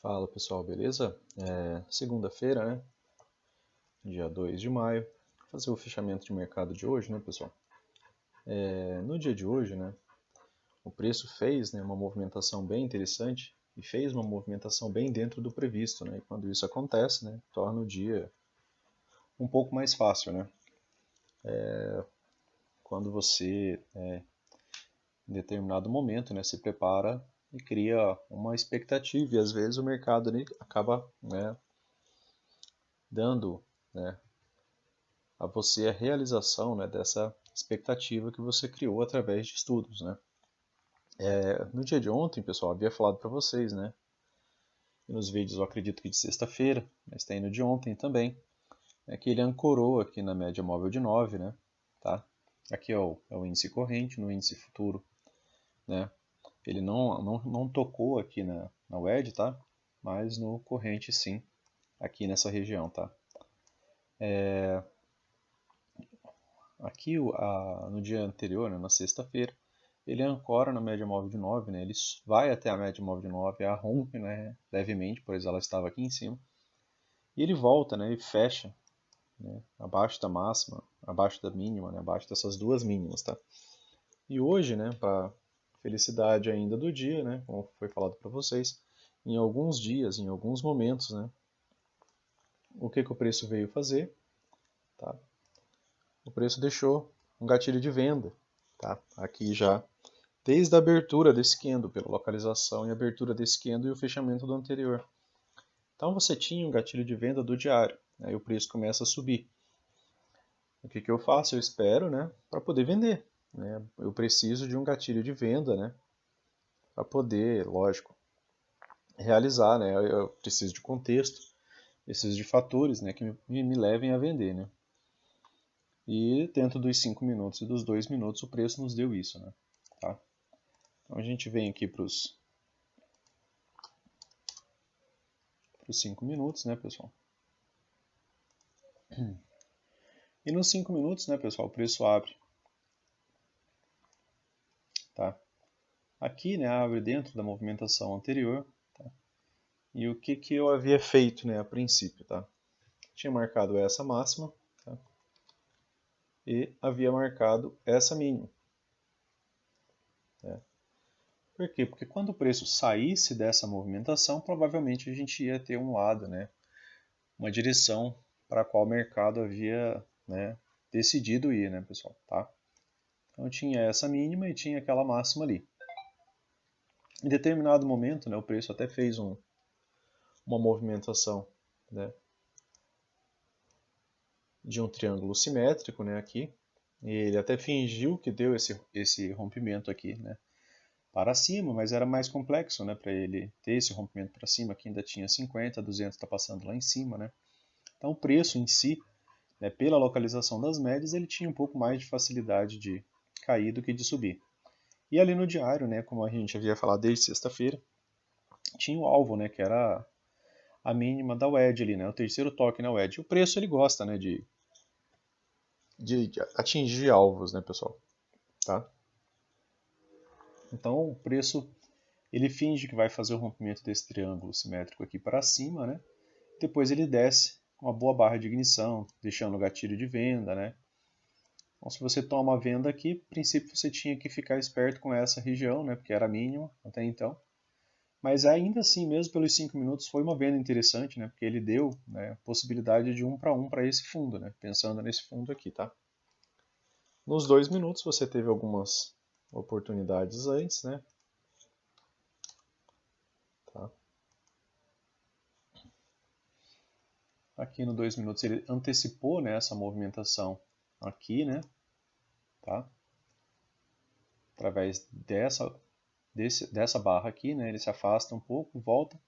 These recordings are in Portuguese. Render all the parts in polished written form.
Fala pessoal, beleza? Segunda-feira, né? Dia 2 de maio. Vou fazer o fechamento de mercado de hoje, né, pessoal? No dia de hoje, né, o preço fez, né, uma movimentação bem interessante e fez uma movimentação bem dentro do previsto, né? E quando isso acontece, né, torna o dia um pouco mais fácil, né? Quando você, em determinado momento, né, se prepara e cria uma expectativa e às vezes o mercado ali acaba, né, dando, né, a você a realização, né, dessa expectativa que você criou através de estudos, né? No dia de ontem, pessoal, havia falado para vocês, né? E nos vídeos eu acredito que de sexta-feira, mas tem no de ontem também, é que ele ancorou aqui na média móvel de 9, né? Tá? Aqui é o índice corrente, no índice futuro, né? Ele não tocou aqui na WED, tá? Mas no corrente sim, aqui nessa região, tá? Aqui no dia anterior, né, na sexta-feira, ele ancora na média móvel de 9, né, ele vai até a média móvel de 9, a rompe, né, levemente, pois ela estava aqui em cima, e ele volta, né, e fecha, né, abaixo da máxima, abaixo da mínima, né, abaixo dessas duas mínimas, tá? E hoje, né, para felicidade ainda do dia, né, como foi falado para vocês, em alguns dias, em alguns momentos, né, o que o preço veio fazer, tá? O preço deixou um gatilho de venda, tá? Aqui já desde a abertura desse candle, pela localização e abertura desse candle e o fechamento do anterior. Então você tinha um gatilho de venda do diário, aí o preço começa a subir. O que eu faço? Eu espero, né, para poder vender. Né? Eu preciso de um gatilho de venda, né, para poder, lógico, realizar, né? Eu preciso de contexto, preciso de fatores, né, que me levem a vender, né? E dentro dos 5 minutos e dos 2 minutos o preço nos deu isso, né? Tá? Então a gente vem aqui para os 5 minutos, né, pessoal? E nos 5 minutos, né, pessoal, o preço abre. Tá? Aqui, né, abre dentro da movimentação anterior. Tá? E o que eu havia feito, né, a princípio, tá? Tinha marcado essa máxima, tá? E havia marcado essa mínima. Né? Por quê? Porque quando o preço saísse dessa movimentação, provavelmente a gente ia ter um lado, né, uma direção para a qual o mercado havia, né, decidido ir, né, pessoal? Tá? Então tinha essa mínima e tinha aquela máxima ali. Em determinado momento, né, o preço até fez uma movimentação, né, de um triângulo simétrico, né, aqui. E ele até fingiu que deu esse rompimento aqui, né, para cima, mas era mais complexo, né, para ele ter esse rompimento para cima, que ainda tinha 50, 200 está passando lá em cima, né. Então o preço em si, né, pela localização das médias, ele tinha um pouco mais de facilidade de cair do que de subir. E ali no diário, né, como a gente havia falado desde sexta-feira, tinha o alvo, né, que era a mínima da WED ali, né, o terceiro toque na WED. O preço ele gosta, né, de atingir alvos, né, pessoal? Tá? Então o preço ele finge que vai fazer o rompimento desse triângulo simétrico aqui para cima, né? Depois ele desce com uma boa barra de ignição, deixando o gatilho de venda, né? Então se você toma a venda aqui, a princípio você tinha que ficar esperto com essa região, né? Porque era a mínima até então. Mas ainda assim, mesmo pelos 5 minutos, foi uma venda interessante, né? Porque ele deu, né, possibilidade de 1 para esse fundo, né? Pensando nesse fundo aqui, tá? Nos 2 minutos você teve algumas oportunidades antes, né? Tá? Aqui no 2 minutos ele antecipou, né, essa movimentação aqui, né? Tá? Através dessa barra aqui, né? Ele se afasta um pouco, volta,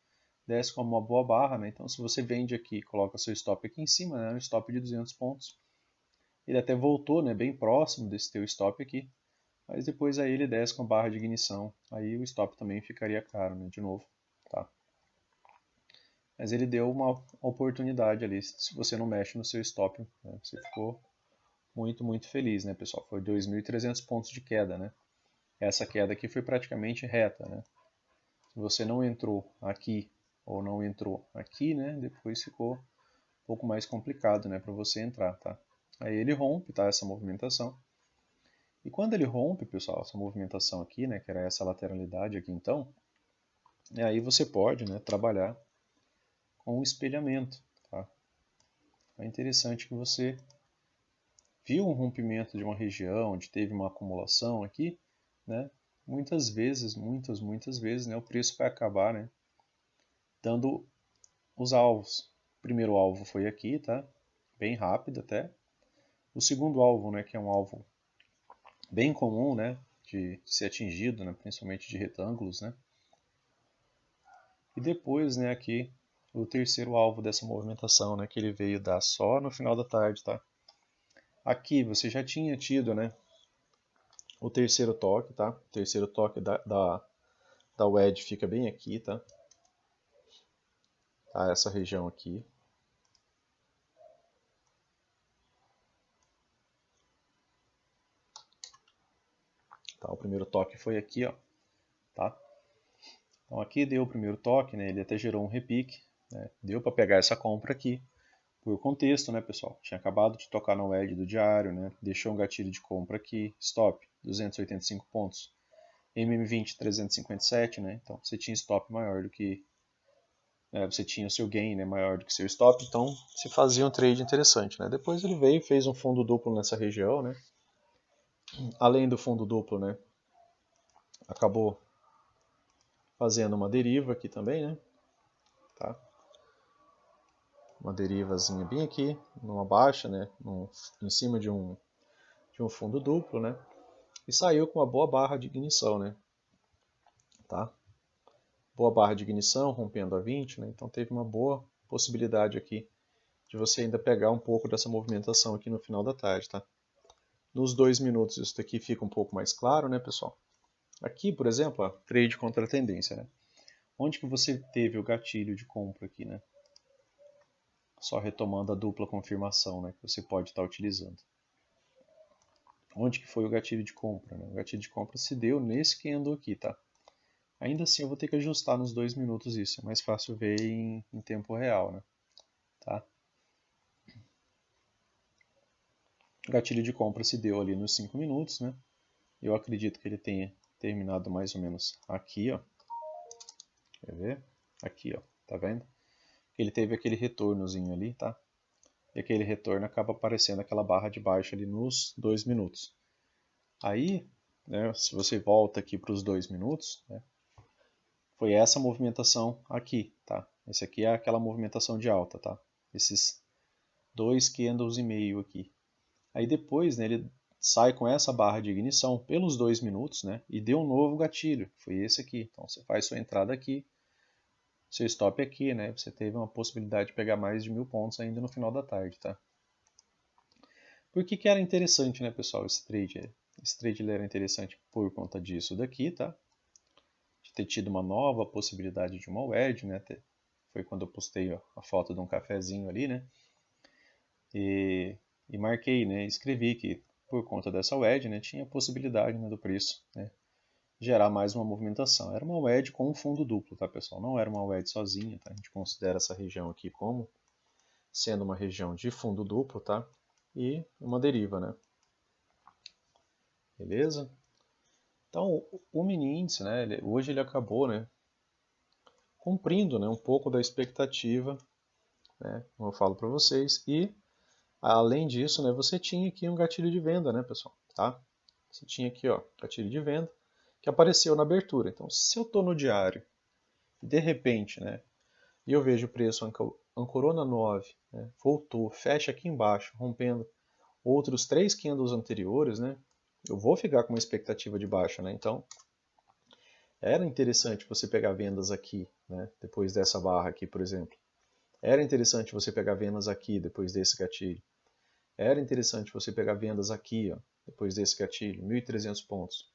desce com uma boa barra, né? Então se você vende aqui, coloca seu stop aqui em cima, né? Um stop de 200 pontos. Ele até voltou, né, bem próximo desse teu stop aqui, mas depois aí ele desce com a barra de ignição, aí o stop também ficaria caro, né, de novo, tá? Mas ele deu uma oportunidade ali, se você não mexe no seu stop, né, você ficou muito, muito feliz, né, pessoal? Foi 2.300 pontos de queda, né? Essa queda aqui foi praticamente reta, né? Se você não entrou aqui ou não entrou aqui, né, depois ficou um pouco mais complicado, né, para você entrar, tá? Aí ele rompe, tá, essa movimentação. E quando ele rompe, pessoal, essa movimentação aqui, né, que era essa lateralidade aqui então, aí você pode, né, trabalhar com o espelhamento, tá? É interessante que você viu um rompimento de uma região onde teve uma acumulação aqui, né? Muitas vezes, muitas vezes, né, o preço vai acabar, né, dando os alvos. O primeiro alvo foi aqui, tá? Bem rápido até. O segundo alvo, né, que é um alvo bem comum, né, de ser atingido, né, principalmente de retângulos, né? E depois, né, aqui o terceiro alvo dessa movimentação, né, que ele veio dar só no final da tarde, tá? Aqui você já tinha tido, né, o terceiro toque, tá? O terceiro toque da wedge fica bem aqui, tá? Tá? Essa região aqui. Tá? O primeiro toque foi aqui, ó. Tá? Então aqui deu o primeiro toque, né? Ele até gerou um repique, né? Deu para pegar essa compra aqui. Por contexto, né, pessoal? Tinha acabado de tocar no wedge do diário, né? Deixou um gatilho de compra aqui, stop, 285 pontos. MM20 357, né? Então você tinha stop maior do que você tinha o seu gain, né, maior do que seu stop, então se fazia um trade interessante, né? Depois ele veio e fez um fundo duplo nessa região, né? Além do fundo duplo, né, acabou fazendo uma deriva aqui também, né? Tá? Uma derivazinha bem aqui, numa baixa, né? Em cima de um fundo duplo, né? E saiu com uma boa barra de ignição, né? Tá? Boa barra de ignição, rompendo a 20, né? Então teve uma boa possibilidade aqui de você ainda pegar um pouco dessa movimentação aqui no final da tarde, tá? Nos 2 minutos isso daqui fica um pouco mais claro, né, pessoal? Aqui, por exemplo, ó, trade contra a tendência, né? Onde que você teve o gatilho de compra aqui, né? Só retomando a dupla confirmação, né, que você pode estar utilizando. Onde que foi o gatilho de compra, né? O gatilho de compra se deu nesse candle aqui, tá? Ainda assim eu vou ter que ajustar nos 2 minutos isso, é mais fácil ver em tempo real, né? Tá? O gatilho de compra se deu ali nos 5 minutos, né? Eu acredito que ele tenha terminado mais ou menos aqui, ó. Quer ver? Aqui, ó. Tá vendo? Ele teve aquele retornozinho ali, tá? E aquele retorno acaba aparecendo aquela barra de baixo ali nos 2 minutos. Aí, né, se você volta aqui para os 2 minutos, né, foi essa movimentação aqui, tá? Esse aqui é aquela movimentação de alta, tá? Esses 2 candles e meio aqui. Aí depois, né, ele sai com essa barra de ignição pelos 2 minutos, né, e deu um novo gatilho, foi esse aqui. Então você faz sua entrada aqui, seu stop aqui, né? Você teve uma possibilidade de pegar mais de 1000 pontos ainda no final da tarde, tá? Por que era interessante, né, pessoal, esse trade? Esse trade ele era interessante por conta disso daqui, tá? De ter tido uma nova possibilidade de uma wedge, né? Foi quando eu postei a foto de um cafezinho ali, né? E marquei, né? Escrevi que por conta dessa wedge, né, tinha a possibilidade, né, do preço, né, gerar mais uma movimentação. Era uma wedge com um fundo duplo, tá, pessoal? Não era uma wedge sozinha, tá? A gente considera essa região aqui como sendo uma região de fundo duplo, tá? E uma deriva, né? Beleza? Então, o mini índice, né, hoje ele acabou, né, cumprindo, né, um pouco da expectativa, né, como eu falo para vocês, e além disso, né, você tinha aqui um gatilho de venda, né, pessoal, tá? Você tinha aqui, ó, gatilho de venda que apareceu na abertura. Então, se eu estou no diário e de repente, né, e eu vejo o preço ancorou na 9, né, voltou, fecha aqui embaixo, rompendo outros 3 candles anteriores, né, eu vou ficar com uma expectativa de baixa, né? Então, era interessante você pegar vendas aqui, né, depois dessa barra aqui, por exemplo. Era interessante você pegar vendas aqui, depois desse gatilho. Era interessante você pegar vendas aqui, ó, depois desse gatilho, 1.300 pontos.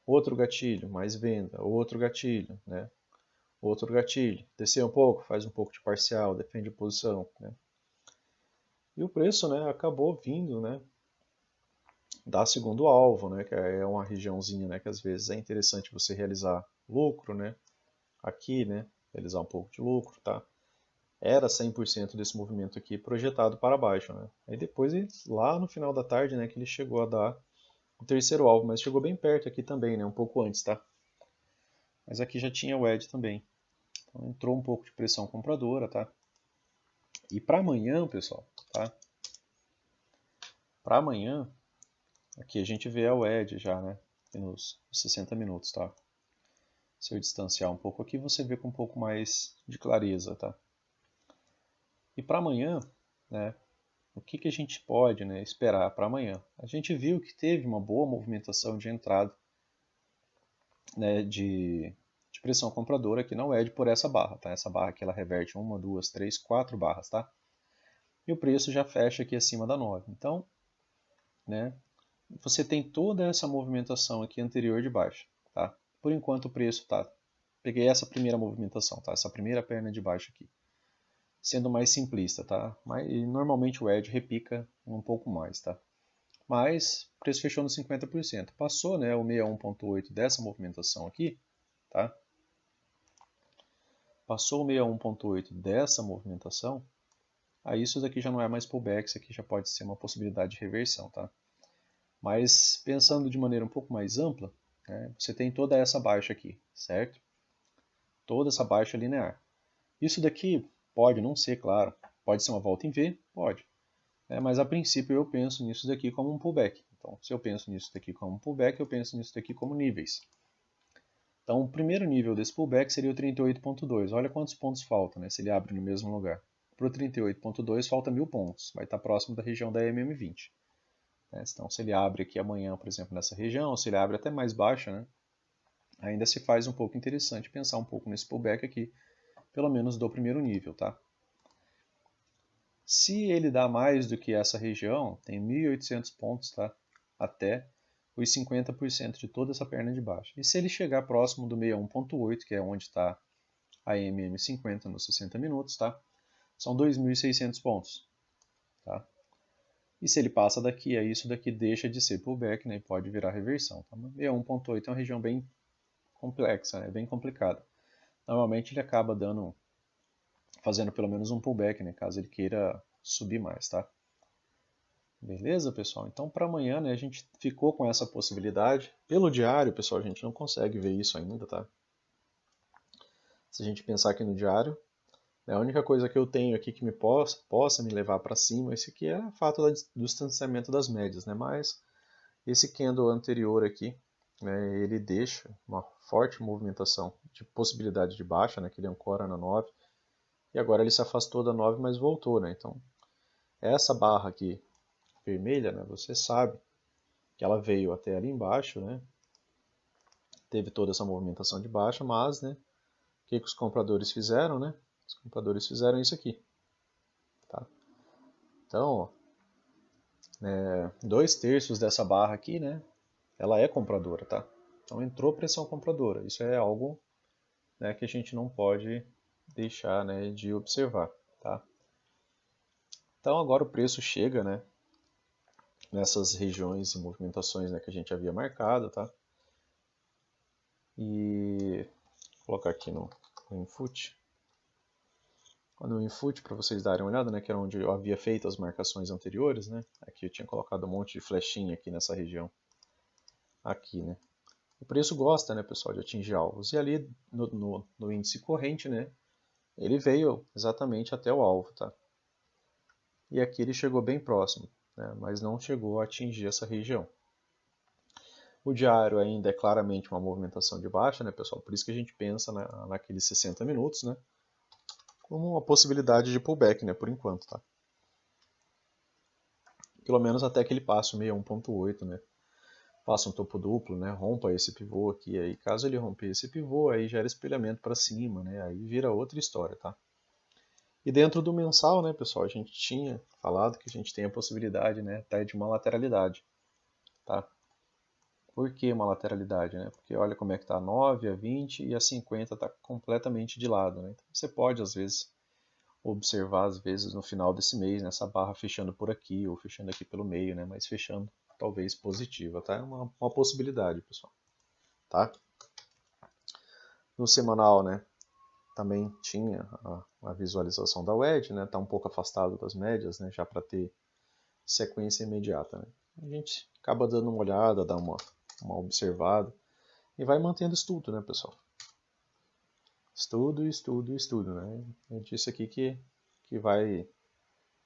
Outro gatilho, mais venda. Outro gatilho, né? Outro gatilho. Descer um pouco, faz um pouco de parcial, defende a posição, né? E o preço, né, acabou vindo, né, da segundo alvo, né, que é uma regiãozinha, né, que às vezes é interessante você realizar lucro, né, aqui, né, realizar um pouco de lucro, tá? Era 100% desse movimento aqui projetado para baixo, né? Aí depois, lá no final da tarde, né, que ele chegou a dar o terceiro alvo, mas chegou bem perto aqui também, né, um pouco antes, tá? Mas aqui já tinha o edge também. Então entrou um pouco de pressão compradora, tá? E para amanhã, pessoal, tá? Para amanhã, aqui a gente vê a edge já, né? Nos 60 minutos, tá? Se eu distanciar um pouco aqui, você vê com um pouco mais de clareza, tá? E para amanhã, né? O que, que a gente pode, né, esperar para amanhã? A gente viu que teve uma boa movimentação de entrada, né, de pressão compradora aqui na WED por essa barra, tá? Essa barra aqui ela reverte 1, 2, 3, 4 barras, tá? E o preço já fecha aqui acima da 9. Então, né, você tem toda essa movimentação aqui anterior de baixa, tá? Por enquanto o preço tá. Peguei essa primeira movimentação, tá? Essa primeira perna de baixo aqui. Sendo mais simplista, tá? Mas normalmente o edge repica um pouco mais, tá? Mas o preço fechou no 50%. Passou, né, o 61.8 dessa movimentação aqui, tá? Passou o 61.8 dessa movimentação, aí isso daqui já não é mais pullback, isso aqui já pode ser uma possibilidade de reversão, tá? Mas pensando de maneira um pouco mais ampla, né, você tem toda essa baixa aqui, certo? Toda essa baixa linear. Isso daqui pode não ser, claro, pode ser uma volta em V, pode. Mas a princípio eu penso nisso daqui como um pullback. Então, se eu penso nisso daqui como um pullback, eu penso nisso daqui como níveis. Então, o primeiro nível desse pullback seria o 38.2. Olha quantos pontos faltam, né, se ele abre no mesmo lugar. Para o 38.2 falta 1000 pontos, vai estar próximo da região da MM20. Então, se ele abre aqui amanhã, por exemplo, nessa região, ou se ele abre até mais baixa, né, ainda se faz um pouco interessante pensar um pouco nesse pullback aqui, pelo menos do primeiro nível, tá? Se ele dá mais do que essa região, tem 1.800 pontos, tá? Até os 50% de toda essa perna de baixo. E se ele chegar próximo do 61.8, que é onde está a MM50 nos 60 minutos, tá? São 2.600 pontos, tá? E se ele passa daqui, aí isso daqui deixa de ser pullback, né? E pode virar reversão. Tá? 61.8 é uma região bem complexa, né? Bem complicada. Normalmente ele acaba fazendo pelo menos um pullback, né? Caso ele queira subir mais, tá? Beleza, pessoal? Então, para amanhã, né, a gente ficou com essa possibilidade. Pelo diário, pessoal, a gente não consegue ver isso ainda, tá? Se a gente pensar aqui no diário, né, a única coisa que eu tenho aqui que possa me levar para cima, esse aqui é o fato do distanciamento das médias, né? Mas esse candle anterior aqui, né, ele deixa uma forte movimentação de possibilidade de baixa, né, que ele ancora na 9, e agora ele se afastou da 9, mas voltou, né? Então, essa barra aqui vermelha, né, você sabe que ela veio até ali embaixo, né? Teve toda essa movimentação de baixa, mas, né, o que os compradores fizeram, né? Os compradores fizeram isso aqui, tá? Então, ó, 2/3 dessa barra aqui, né, ela é compradora, tá? Então entrou pressão compradora. Isso é algo, né, que a gente não pode deixar, né, de observar, tá? Então agora o preço chega, né, nessas regiões e movimentações, né, que a gente havia marcado, tá? E vou colocar aqui no input. No input, para vocês darem uma olhada, né, que era onde eu havia feito as marcações anteriores, né? Aqui eu tinha colocado um monte de flechinha aqui nessa região. Aqui, né? O preço gosta, né, pessoal, de atingir alvos. E ali no índice corrente, né, ele veio exatamente até o alvo, tá? E aqui ele chegou bem próximo, né, mas não chegou a atingir essa região. O diário ainda é claramente uma movimentação de baixa, né, pessoal? Por isso que a gente pensa naqueles 60 minutos, né, como uma possibilidade de pullback, né, por enquanto, tá? Pelo menos até que ele passe o 61.8, né? Faça um topo duplo, né? Rompa esse pivô aqui, aí caso ele romper esse pivô, aí gera espelhamento para cima, né? Aí vira outra história, tá? E dentro do mensal, né, pessoal, a gente tinha falado que a gente tem a possibilidade, né, até de uma lateralidade, tá? Por que uma lateralidade, né? Porque olha como é que tá a 9, a 20 e a 50 tá completamente de lado, né? Então você pode às vezes observar às vezes no final desse mês, nessa barra fechando por aqui ou fechando aqui pelo meio, né? Mas fechando talvez positiva, tá? É uma possibilidade, pessoal, tá? No semanal, né? também tinha a visualização da wedge, né? Tá um pouco afastado das médias, né? Já para ter sequência imediata, né? A gente acaba dando uma olhada, dá uma observada e vai mantendo estudo, né, pessoal? Estudo, estudo, estudo, né? É disso aqui que vai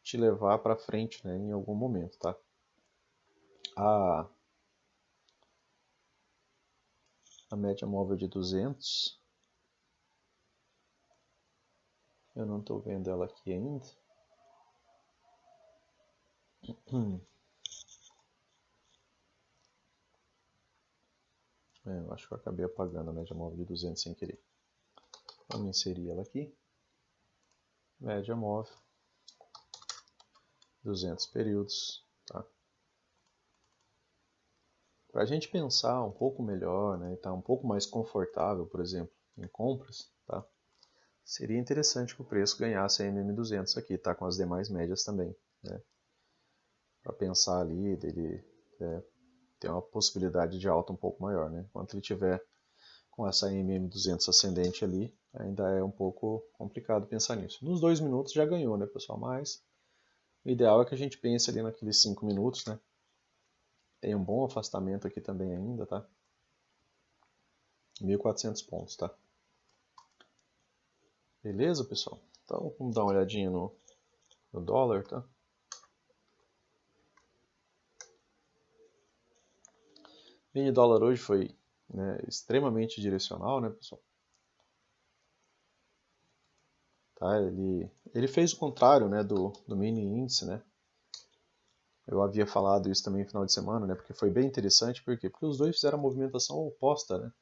te levar para frente, né, em algum momento, tá? A média móvel de 200, eu não estou vendo ela aqui ainda. Eu acho que eu acabei apagando a média móvel de 200 sem querer. Vamos inserir ela aqui. Média móvel, 200 períodos, tá? Para a gente pensar um pouco melhor, né, e estar um pouco mais confortável, por exemplo, em compras, tá? Seria interessante que o preço ganhasse a MM200 aqui, tá? Com as demais médias também, né? Para pensar ali dele ter uma possibilidade de alta um pouco maior, né? Enquanto ele tiver com essa MM200 ascendente ali, ainda é um pouco complicado pensar nisso. Nos 2 minutos já ganhou, né, pessoal? Mas o ideal é que a gente pense ali naqueles 5 minutos, né? Tem um bom afastamento aqui também ainda, tá? 1.400 pontos, tá? Beleza, pessoal? Então, vamos dar uma olhadinha no dólar, tá? Mini dólar hoje foi, né, extremamente direcional, né, pessoal? Tá? Ele fez o contrário, né, do mini índice, né? Eu havia falado isso também no final de semana, né? Porque foi bem interessante, por quê? Porque os dois fizeram a movimentação oposta, né?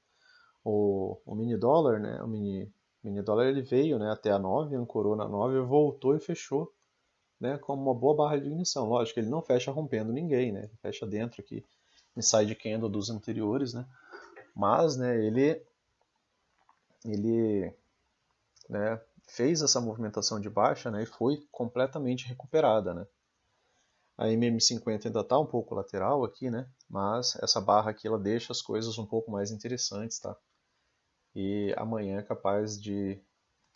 O mini dólar, né? O mini dólar ele veio, né, até a 9, ancorou na 9, voltou e fechou, né, como uma boa barra de ignição. Lógico que ele não fecha rompendo ninguém, né? Ele fecha dentro aqui, inside candle dos anteriores, né? Mas, né, ele, né, fez essa movimentação de baixa, né, e foi completamente recuperada, né? A MM50 ainda está um pouco lateral aqui, né? Mas essa barra aqui ela deixa as coisas um pouco mais interessantes, tá? E amanhã é capaz de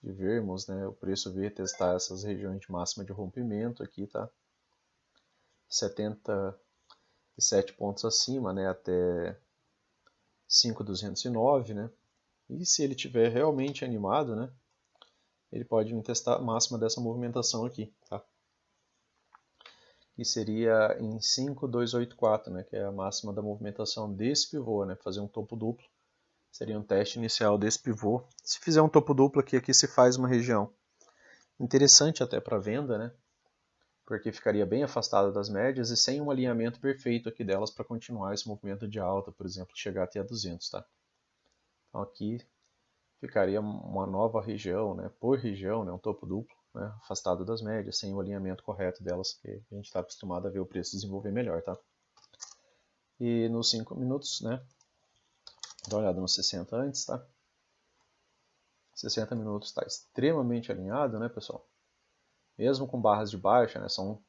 vermos, né, o preço vir testar essas regiões de máxima de rompimento aqui, tá? 77 pontos acima, né, até 5.209, né? E se ele tiver realmente animado, né, ele pode testar a máxima dessa movimentação aqui, tá? Que seria em 5.284, né, que é a máxima da movimentação desse pivô, né, fazer um topo duplo. Seria um teste inicial desse pivô. Se fizer um topo duplo aqui se faz uma região interessante até para venda, né? Porque ficaria bem afastada das médias e sem um alinhamento perfeito aqui delas para continuar esse movimento de alta, por exemplo, chegar até a 200, tá? Então aqui ficaria uma nova região, né? Por região, né? Um topo duplo, né? Afastado das médias, sem o alinhamento correto delas, que a gente está acostumado a ver o preço desenvolver melhor, tá? E nos 5 minutos, né? Dá uma olhada no 60 antes, tá? 60 minutos está extremamente alinhado, né, pessoal? Mesmo com barras de baixa, né, são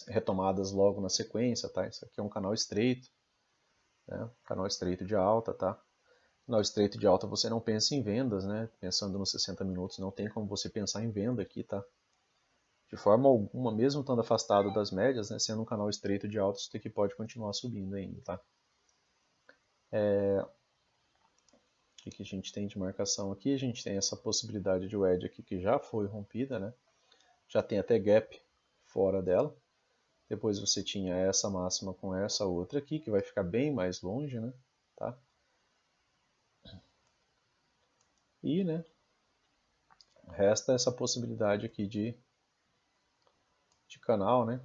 retomadas logo na sequência, tá? Isso aqui é um canal estreito, né? Canal estreito de alta, tá? Canal estreito de alta você não pensa em vendas, né? Pensando nos 60 minutos, não tem como você pensar em venda aqui, tá? De forma alguma, mesmo estando afastado das médias, né, sendo um canal estreito de alta, isso aqui pode continuar subindo ainda, tá? O que a gente tem de marcação aqui? A gente tem essa possibilidade de wedge aqui que já foi rompida, né? Já tem até gap fora dela. Depois você tinha essa máxima com essa outra aqui, que vai ficar bem mais longe, né? Tá? E, né, resta essa possibilidade aqui de canal, né?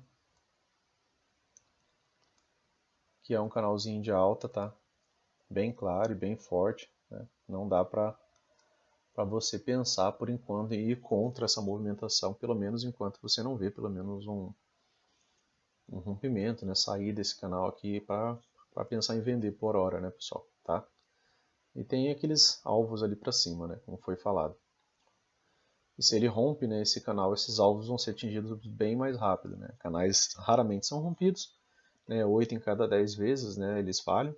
Que é um canalzinho de alta, tá? Bem claro e bem forte, né? Não dá para você pensar por enquanto em ir contra essa movimentação, pelo menos enquanto você não vê pelo menos um rompimento, né? Sair desse canal aqui para pensar em vender por hora, né, pessoal? Tá? E tem aqueles alvos ali para cima, né? Como foi falado. E se ele rompe, né, esse canal, esses alvos vão ser atingidos bem mais rápido, né? Canais raramente são rompidos, né? 8 em cada 10 vezes, né, eles falham.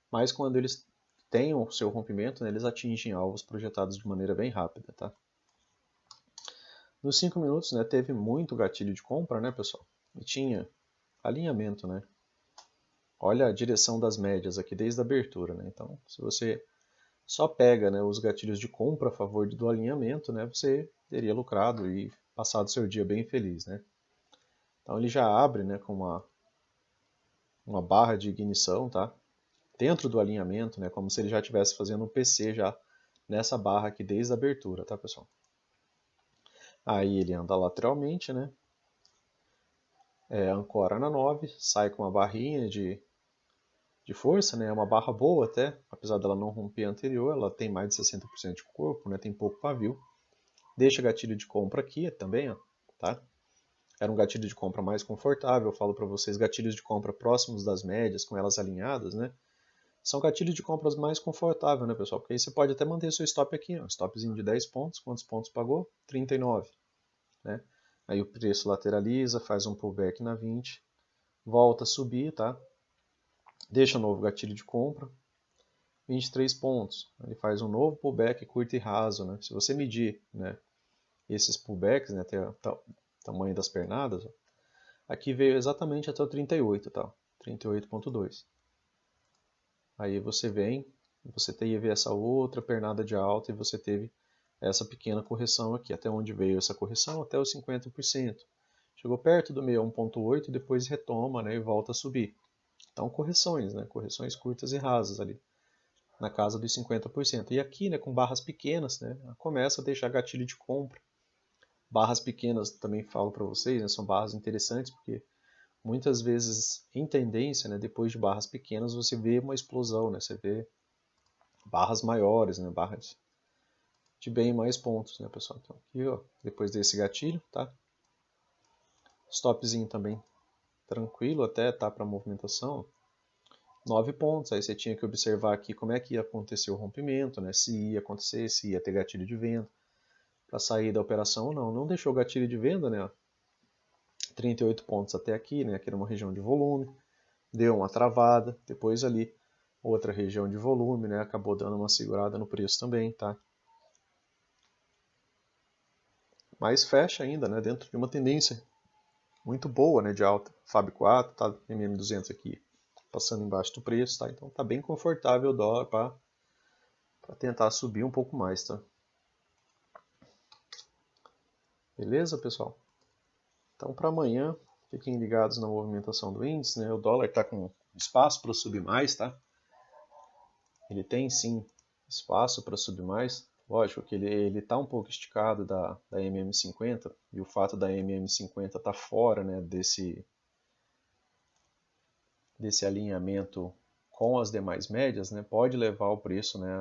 Mas quando eles têm o seu rompimento, né, eles atingem alvos projetados de maneira bem rápida, tá? Nos 5 minutos, né, teve muito gatilho de compra, né, pessoal? E tinha alinhamento, né? Olha a direção das médias aqui desde a abertura, né? Então, se você só pega, né, os gatilhos de compra a favor do alinhamento, né, você teria lucrado e passado seu dia bem feliz, né? Então ele já abre, né, com uma barra de ignição, tá? Dentro do alinhamento, né, como se ele já estivesse fazendo um PC já nessa barra aqui desde a abertura, tá, pessoal? Aí ele anda lateralmente, né? Ancora na 9, sai com uma barrinha de força, né? É uma barra boa até, apesar dela não romper a anterior, ela tem mais de 60% de corpo, né? Tem pouco pavio. Deixa gatilho de compra aqui também, ó, tá? Era um gatilho de compra mais confortável, eu falo para vocês, gatilhos de compra próximos das médias, com elas alinhadas, né? São gatilhos de compras mais confortáveis, né, pessoal? Porque aí você pode até manter seu stop aqui, ó, stopzinho de 10 pontos, quantos pontos pagou? 39, né? Aí o preço lateraliza, faz um pullback na 20, volta a subir, tá? Deixa novo gatilho de compra, 23 pontos. Ele faz um novo pullback curto e raso, né? Se você medir, né, esses pullbacks, né, até o tamanho das pernadas, ó, aqui veio exatamente até o 38, tá? 38.2. Aí você vem, você teve essa outra pernada de alta e você teve essa pequena correção aqui. Até onde veio essa correção? Até os 50%. Chegou perto do 61.8, depois retoma, né, e volta a subir. Então correções, né, correções curtas e rasas ali, na casa dos 50%. E aqui, né, com barras pequenas, né, começa a deixar gatilho de compra. Barras pequenas, também falo para vocês, né, são barras interessantes porque muitas vezes, em tendência, né, depois de barras pequenas, você vê uma explosão, né, você vê barras maiores, né, barras de bem mais pontos, né, pessoal. Então, aqui, ó, depois desse gatilho, tá? Stopzinho também tranquilo até, tá, para movimentação. 9 pontos, aí você tinha que observar aqui como é que ia acontecer o rompimento, né, se ia acontecer, se ia ter gatilho de venda para sair da operação ou não. Não deixou gatilho de venda, né, 38 pontos até aqui, né, aqui era uma região de volume, deu uma travada, depois ali outra região de volume, né, acabou dando uma segurada no preço também, tá? Mas fecha ainda, né, dentro de uma tendência muito boa, né, de alta. FAB 4, tá, MM200 aqui passando embaixo do preço, tá? Então tá bem confortável o dólar para tentar subir um pouco mais, tá? Beleza, pessoal? Então para amanhã, fiquem ligados na movimentação do índice, né? O dólar está com espaço para subir mais, tá? Ele tem sim espaço para subir mais. Lógico que ele está um pouco esticado da MM50 e o fato da MM50 estar fora, né, desse alinhamento com as demais médias, né, pode levar o preço, né,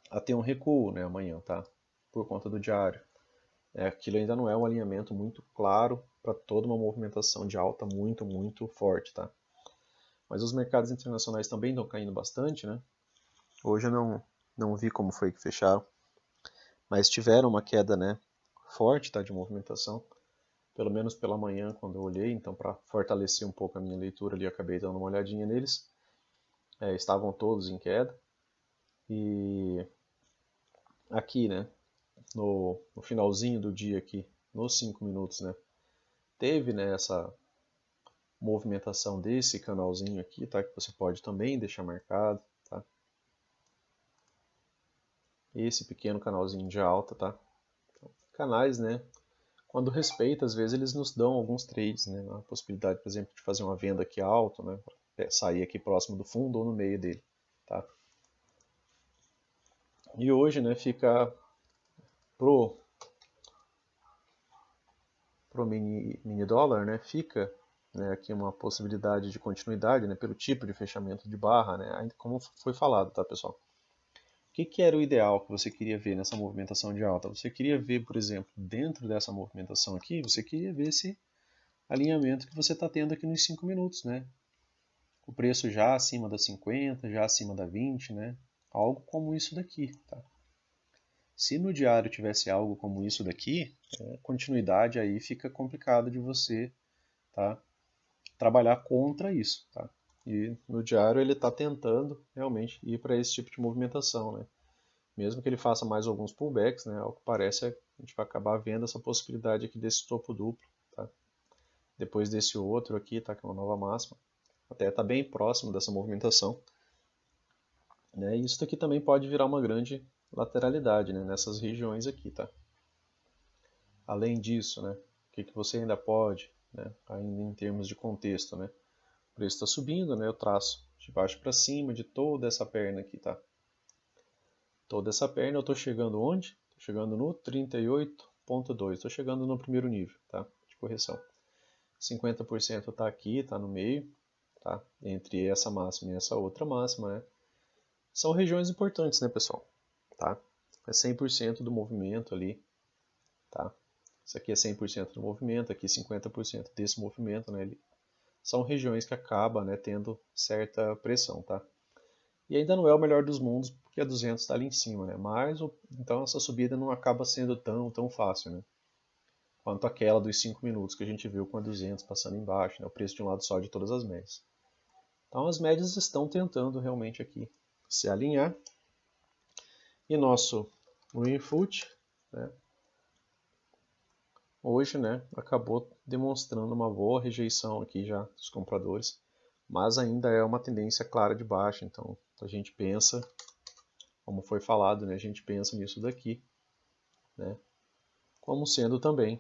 a ter um recuo, né, amanhã, tá? Por conta do diário. Aquilo ainda não é um alinhamento muito claro para toda uma movimentação de alta muito, muito forte, tá? Mas os mercados internacionais também estão caindo bastante, né? Hoje eu não vi como foi que fecharam, mas tiveram uma queda, né, forte, tá, de movimentação, pelo menos pela manhã quando eu olhei, então para fortalecer um pouco a minha leitura ali, eu acabei dando uma olhadinha neles. Estavam todos em queda. E aqui, né, no finalzinho do dia aqui, nos 5 minutos, né, teve, né, essa movimentação desse canalzinho aqui, tá, que você pode também deixar marcado, tá? Esse pequeno canalzinho de alta, tá? Então, canais, né, quando respeita, às vezes eles nos dão alguns trades, né, a possibilidade, por exemplo, de fazer uma venda aqui alto, né, sair aqui próximo do fundo ou no meio dele, tá? E hoje, né, fica pro mini dólar, né, fica, né, aqui uma possibilidade de continuidade, né, pelo tipo de fechamento de barra, né, como foi falado, tá, pessoal? O que era o ideal que você queria ver nessa movimentação de alta? Você queria ver, por exemplo, dentro dessa movimentação aqui, você queria ver esse alinhamento que você está tendo aqui nos 5 minutos, né? O preço já acima da 50, já acima da 20, né? Algo como isso daqui, tá? Se no diário tivesse algo como isso daqui, continuidade aí fica complicado de você, tá, trabalhar contra isso, tá? E no diário ele está tentando realmente ir para esse tipo de movimentação, né? Mesmo que ele faça mais alguns pullbacks, né? Ao que parece, a gente vai acabar vendo essa possibilidade aqui desse topo duplo, tá? Depois desse outro aqui, tá? Que é uma nova máxima. Até está bem próximo dessa movimentação, né? E isso aqui também pode virar uma grande lateralidade, né? Nessas regiões aqui, tá? Além disso, né? O que você ainda pode, né? Ainda em termos de contexto, né? O preço está subindo, né? Eu traço de baixo para cima de toda essa perna aqui, tá? Toda essa perna eu estou chegando onde? Estou chegando no 38,2. Estou chegando no primeiro nível, tá? De correção. 50% está aqui, está no meio, tá? Entre essa máxima e essa outra máxima, né? São regiões importantes, né, pessoal? Tá? É 100% do movimento ali, tá? Isso aqui é 100% do movimento, aqui 50% desse movimento, né? São regiões que acabam, né, tendo certa pressão, tá? E ainda não é o melhor dos mundos, porque a 200 está ali em cima, né? Mas, então, essa subida não acaba sendo tão fácil, né? Quanto aquela dos 5 minutos que a gente viu com a 200 passando embaixo, né? O preço de um lado só de todas as médias. Então, as médias estão tentando realmente aqui se alinhar. E nosso Winfoot, né? Hoje, né, acabou demonstrando uma boa rejeição aqui já dos compradores, mas ainda é uma tendência clara de baixa, então a gente pensa, como foi falado, né, a gente pensa nisso daqui, né, como sendo também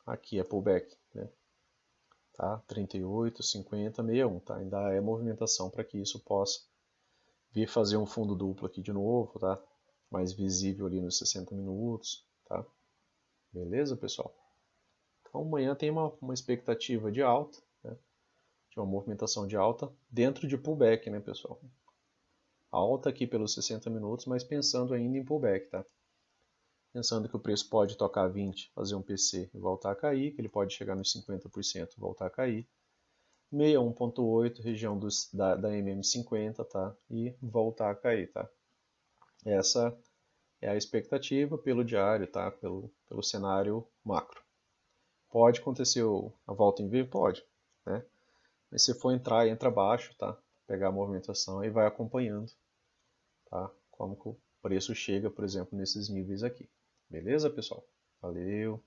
aqui a pullback, né, tá, 38, 50, 61, tá, ainda é movimentação para que isso possa vir fazer um fundo duplo aqui de novo, tá, mais visível ali nos 60 minutos, tá, beleza, pessoal? Então amanhã tem uma expectativa de alta, né, de uma movimentação de alta dentro de pullback, né, pessoal? Alta aqui pelos 60 minutos, mas pensando ainda em pullback, tá? Pensando que o preço pode tocar 20, fazer um PC e voltar a cair, que ele pode chegar nos 50% e voltar a cair. 61.8, região da MM50, tá? E voltar a cair, tá? Essa é a expectativa pelo diário, tá? Pelo cenário macro. Pode acontecer a volta em V? Pode, né? Mas se for entrar, entra abaixo, tá? Pegar a movimentação e vai acompanhando, tá? Como que o preço chega, por exemplo, nesses níveis aqui. Beleza, pessoal? Valeu!